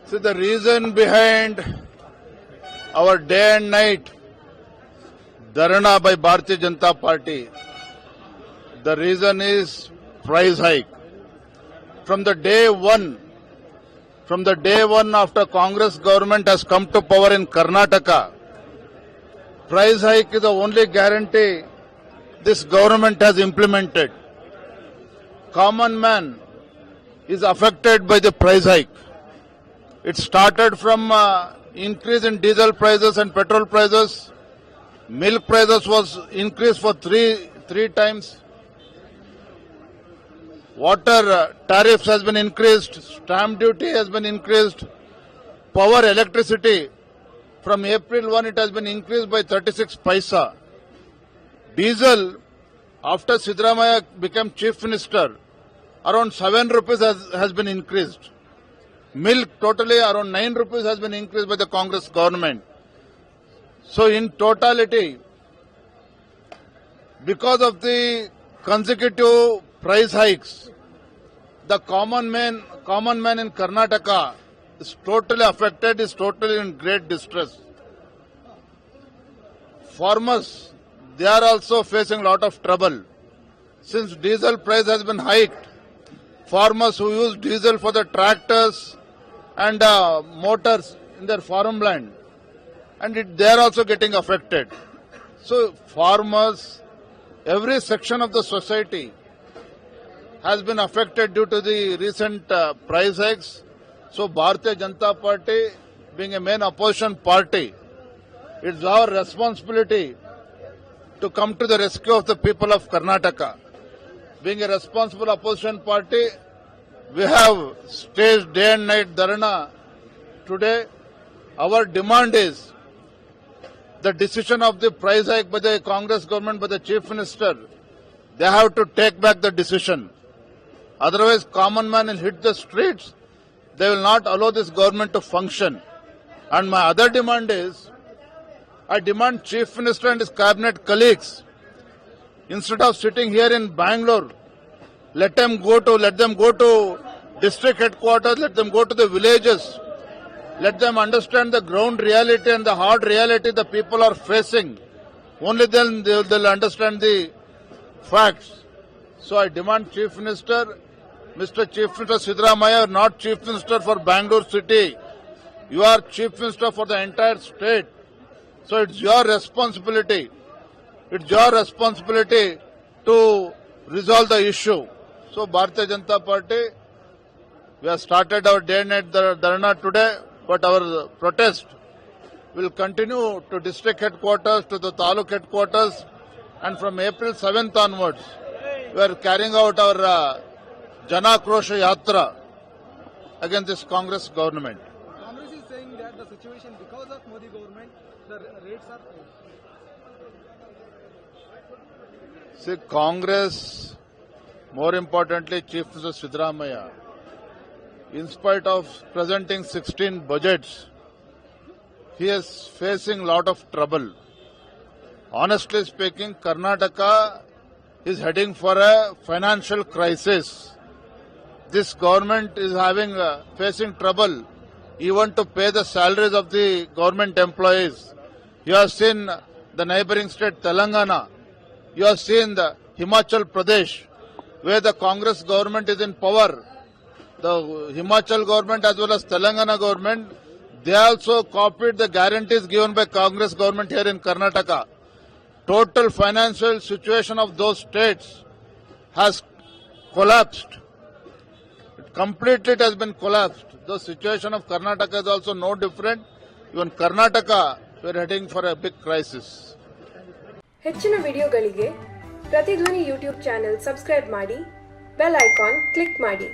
See, the reason behind our day and night dharna by Bharatiya Janata Party, the reason is price hike. From the day one after Congress government has come to power in Karnataka, price hike is the only guarantee this government has implemented. Common man is affected by the price hike. It started from increase in diesel prices and petrol prices. Milk prices was increased for three times. Water tariffs has been increased. Stamp duty has been increased. Power electricity from April 1 it has been increased by 36 paisa. Diesel, after Siddaramaiah became chief minister, around 7 rupees has been increased. Milk totally around 9 rupees has been increased by the Congress government. So in totality, because of the consecutive price hikes, the common man in Karnataka is totally affected, is totally in great distress. Farmers, they are also facing a lot of trouble. Since diesel price has been hiked, farmers who use diesel for the tractors and motors in their farmland, and they are also getting affected. So farmers, every section of the society has been affected due to the recent price hikes. So Bharatiya Janata Party, being a main opposition party, it's our responsibility to come to the rescue of the people of Karnataka. Being a responsible opposition party, we have staged day and night dharna. Today, our demand is the decision of the price hike by the Congress government, by the Chief Minister. They have to take back the decision. Otherwise, common man will hit the streets. They will not allow this government to function. And my other demand is, I demand Chief Minister and his cabinet colleagues, instead of sitting here in Bangalore, let them go to district headquarters, let them go to the villages, let them understand the ground reality and the hard reality the people are facing. Only then they'll understand the facts. So I demand Chief Minister, Mr. Chief Minister Siddaramaiah, not Chief Minister for Bangalore city. You are Chief Minister for the entire state. So it's your responsibility. It's your responsibility to resolve the issue. So Bharatiya Janata Party, we have started our day and night dharna today, but our protest will continue to district headquarters, to the taluk headquarters, and from April 7th onwards, we are carrying out our Janakrosha Yatra against this Congress government. Congress is saying that the situation because of Modi government, the rates are... See, Congress, more importantly, Chief Minister Siddaramaiah, in spite of presenting 16 budgets, he is facing a lot of trouble. Honestly speaking, Karnataka is heading for a financial crisis. This government is facing trouble even to pay the salaries of the government employees. You have seen the neighboring state Telangana. You have seen the Himachal Pradesh, where the Congress government is in power. The Himachal government as well as Telangana government, they also copied the guarantees given by Congress government here in Karnataka. Total financial situation of those states has collapsed. Completely it has been collapsed. The situation of Karnataka is also no different. Even Karnataka, we are heading for a big crisis. ಹೆಚ್ಚಿನ ವಿಡಿಯೋಗಳಿಗೆ ಪ್ರತಿಧ್ವನಿ YouTube channel subscribe ಮಾಡಿ, bell icon click ಮಾಡಿ.